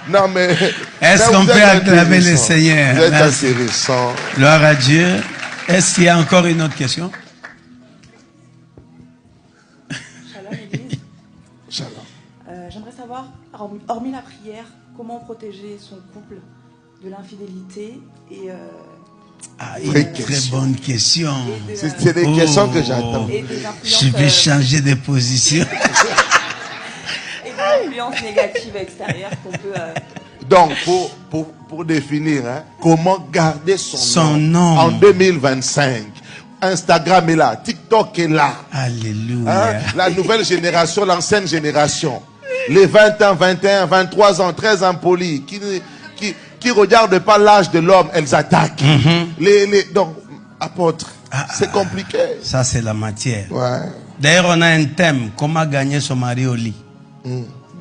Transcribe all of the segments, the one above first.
Non, mais... Est-ce qu'on peut acclamer le Seigneur? Vous êtes intéressant. Gloire à Dieu. Est-ce qu'il y a encore une autre question? J'aimerais savoir, hormis la prière, comment protéger son couple de l'infidélité et... une très bonne question. C'est des questions que j'attends. Je vais changer de position. Et de l'influence négative extérieure qu'on peut... Donc, pour définir, hein, comment garder son nom en 2025. Instagram est là, TikTok est là. Alléluia. Hein, la nouvelle génération, l'ancienne génération. Les 20 ans, 21, 23 ans, 13 ans polis, qui regardent pas l'âge de l'homme, elles attaquent. Donc, apôtre, c'est compliqué. Ça, c'est la matière. Ouais. D'ailleurs, on a un thème, comment gagner son mari au lit.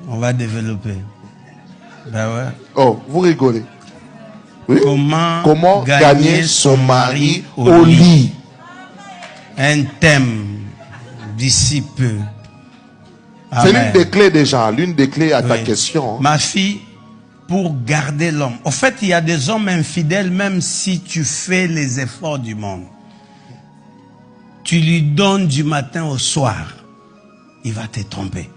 On va développer. Ben ouais. Oh, vous rigolez. Oui? Comment gagner son mari au lit. Un thème d'ici peu. C'est l'une des clés déjà, l'une des clés à ta question. Hein. Ma fille, pour garder l'homme. En fait, il y a des hommes infidèles, même si tu fais les efforts du monde. Tu lui donnes du matin au soir. Il va te tromper.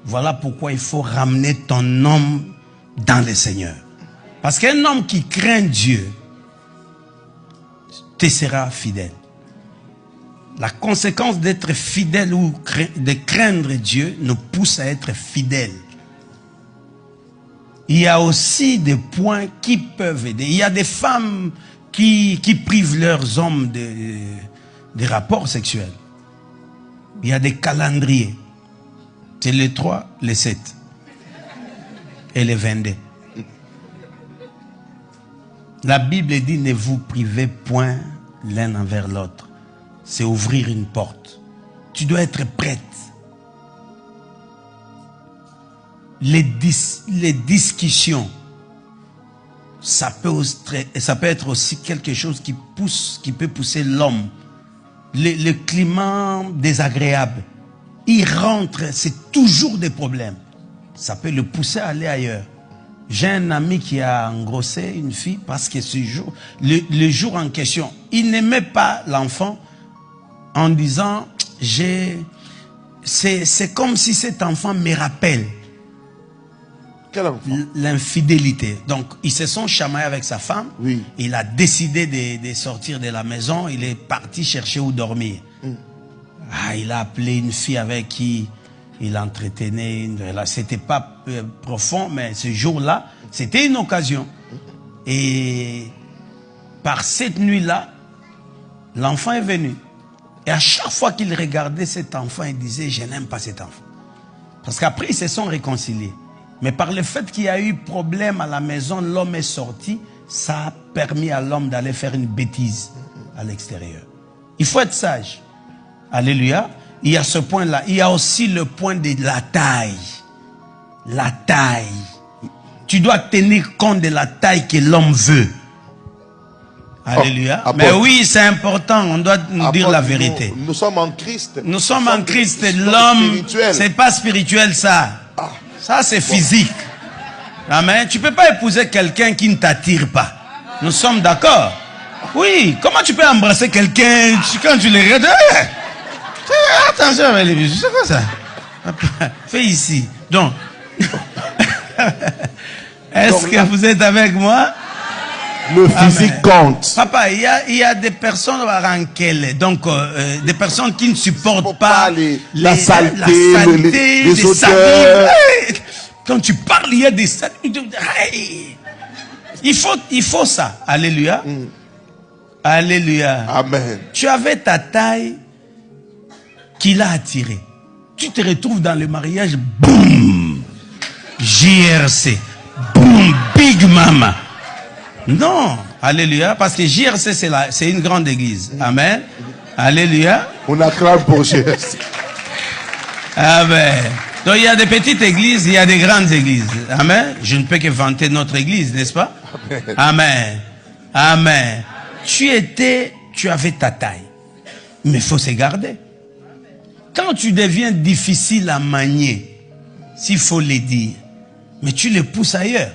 Voilà pourquoi il faut ramener ton homme dans le Seigneur. Parce qu'un homme qui craint Dieu te sera fidèle. La conséquence d'être fidèle ou de craindre Dieu nous pousse à être fidèle. Il y a aussi des points qui peuvent aider. Il y a des femmes qui privent leurs hommes des rapports sexuels. Il y a des calendriers. C'est les 3, les 7 et les 22. La Bible dit ne vous privez point l'un envers l'autre. C'est ouvrir une porte. Tu dois être prête. Les discussions, ça peut être aussi quelque chose qui peut pousser l'homme. Le climat désagréable, il rentre, c'est toujours des problèmes. Ça peut le pousser à aller ailleurs. J'ai un ami qui a engrossé une fille parce que le jour en question, il n'aimait pas l'enfant en disant, c'est comme si cet enfant me rappelle l'infidélité. Donc, ils se sont chamaillés avec sa femme. Oui. Il a décidé de sortir de la maison. Il est parti chercher où dormir. Il a appelé une fille avec qui il entretenait une relation. C'était pas profond, mais ce jour-là, c'était une occasion. Et par cette nuit-là, l'enfant est venu. Et à chaque fois qu'il regardait cet enfant, il disait, je n'aime pas cet enfant. Parce qu'après, ils se sont réconciliés. Mais par le fait qu'il y a eu problème à la maison, l'homme est sorti, ça a permis à l'homme d'aller faire une bêtise à l'extérieur. Il faut être sage. Alléluia. Il y a ce point-là. Il y a aussi le point de la taille. La taille. Tu dois tenir compte de la taille que l'homme veut. Alléluia. Mais oui, c'est important. On doit nous dire la vérité. Nous sommes en Christ. Nous sommes en Christ. L'homme, c'est pas spirituel ça. Ça, c'est physique. Amen. Tu peux pas épouser quelqu'un qui ne t'attire pas. Nous sommes d'accord. Oui. Comment tu peux embrasser quelqu'un quand tu le regardes? Attention avec les bisous. C'est quoi ça? Fais ici. Donc, est-ce que vous êtes avec moi? Le physique compte. Papa, il y a des personnes ranquelles, donc des personnes qui ne supportent pas la saleté, les odeurs. Quand tu parles, il y a des saletés. Il faut ça. Alléluia. Alléluia. Amen. Tu avais ta taille qui l'a attiré. Tu te retrouves dans le mariage, boum, JRC, boum, Big Mama. Non, alléluia, parce que JRC c'est une grande église. Amen. Alléluia. On acclame pour JRC. Amen. Donc il y a des petites églises, il y a des grandes églises. Amen. Je ne peux que vanter notre église, n'est-ce pas? Amen. Amen. Tu avais ta taille. Mais il faut se garder. Quand tu deviens difficile à manier, s'il faut le dire, mais tu les pousses ailleurs.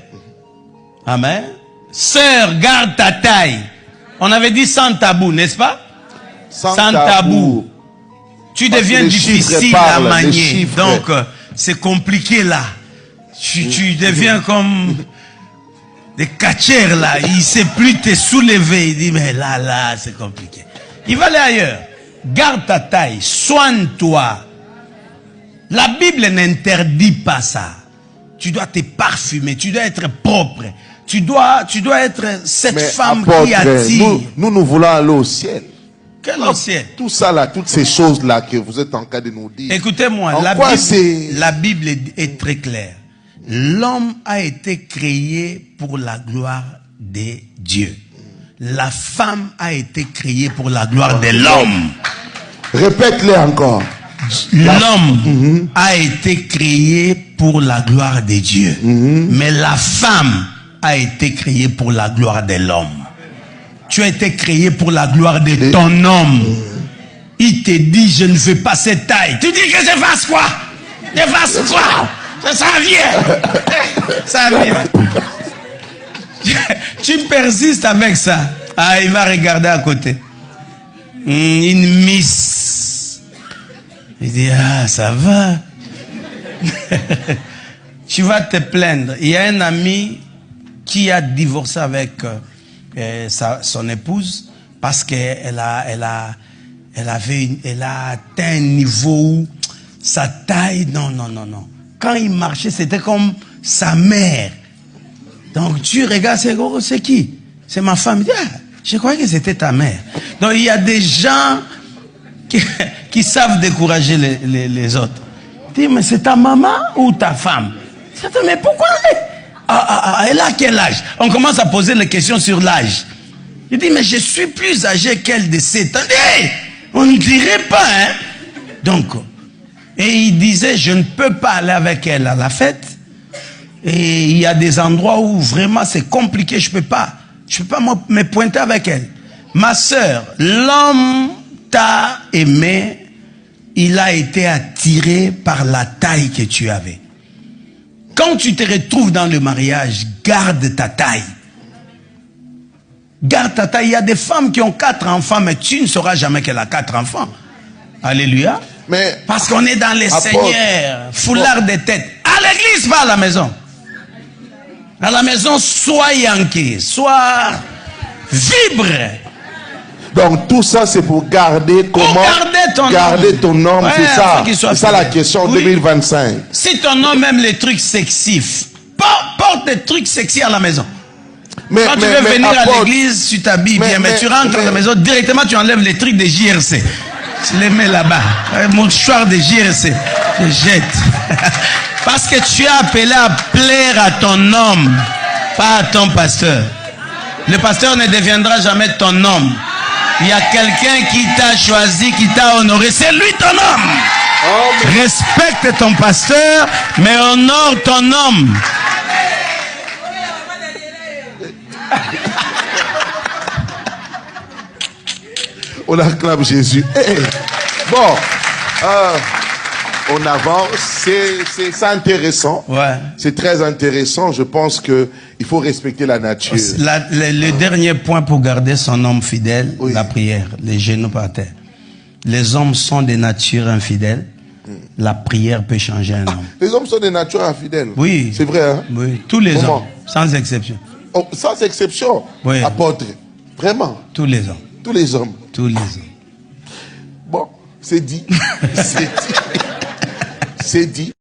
Amen. Sœur, garde ta taille. On avait dit sans tabou, n'est-ce pas? Sans tabou. Tu Parce deviens que les chiffres difficile parlent, à les manier. chiffres. Donc, c'est compliqué là. Tu deviens comme des catcheurs là. Il ne sait plus te soulever. Il dit, mais là, c'est compliqué. Il va aller ailleurs. Garde ta taille. Soigne-toi. La Bible n'interdit pas ça. Tu dois te parfumer. Tu dois être propre. Tu dois être cette femme qui attire. Nous voulons aller au ciel. Quel au ciel? Tout ça là, toutes ces choses là que vous êtes en train de nous dire. Écoutez-moi, la Bible est très claire. L'homme a été créé pour la gloire de Dieu. La femme a été créée pour la gloire de l'homme. Répète-le encore. L'homme a été créé pour la gloire de Dieu. Mais la femme a été créée pour la gloire de l'homme. Tu as été créé pour la gloire de ton homme. Il te dit, je ne veux pas cette taille. Tu dis que je fasse quoi? Je fasse quoi? Ça vient. Ça vient. Tu persistes avec ça. Ah, il va regarder à côté. Une miss. Il dit, ah, ça va. Tu vas te plaindre. Il y a un ami qui a divorcé avec son épouse parce qu'elle a atteint un niveau où sa taille, non. Quand il marchait, c'était comme sa mère. Donc tu regardes, c'est qui? C'est ma femme. Il dit, ah, je croyais que c'était ta mère. Donc il y a des gens qui savent décourager les autres. Il dit, mais c'est ta maman ou ta femme? Mais pourquoi? Elle a quel âge? On commence à poser les questions sur l'âge. Il dit, mais je suis plus âgé qu'elle de 7 ans. Hey, on ne dirait pas, hein? Donc, et il disait, je ne peux pas aller avec elle à la fête. Et il y a des endroits où vraiment c'est compliqué, je peux pas me pointer avec elle. Ma sœur, l'homme t'a aimé, il a été attiré par la taille que tu avais. Quand tu te retrouves dans le mariage, garde ta taille. Garde ta taille. Il y a des femmes qui ont 4 enfants, mais tu ne sauras jamais qu'elle a 4 enfants. Alléluia. Mais parce qu'on est dans les seigneurs, foulard de tête. À l'église, pas à la maison. À la maison, sois yanké, sois vibre. Donc tout ça c'est pour garder comment garder ton homme, ouais, c'est ça la question, oui. 2025. Si ton homme aime les trucs sexifs, porte des trucs sexy à la maison. Quand tu veux venir à l'église, tu t'habilles bien, mais tu rentres à la maison, directement tu enlèves les trucs de JRC. Tu les mets là-bas. Mon mouchoir de JRC, je jette. Parce que tu es appelé à plaire à ton homme, pas à ton pasteur. Le pasteur ne deviendra jamais ton homme. Il y a quelqu'un qui t'a choisi, qui t'a honoré. C'est lui ton homme. Oh, respecte ton pasteur, mais honore ton homme. On acclame Jésus. Hey. Bon, on avance. C'est intéressant. Ouais. C'est très intéressant. Je pense que il faut respecter la nature. Le dernier point pour garder son homme fidèle, oui. La prière, les genoux par terre. Les hommes sont des natures infidèles. La prière peut changer un homme. Les hommes sont des natures infidèles. Oui. C'est vrai, hein? Oui. Tous les hommes, sans exception. Oh, sans exception. Oui. Apôtre. Vraiment. Tous les hommes. Tous les hommes. Tous les hommes. Bon, c'est dit. C'est dit. C'est dit.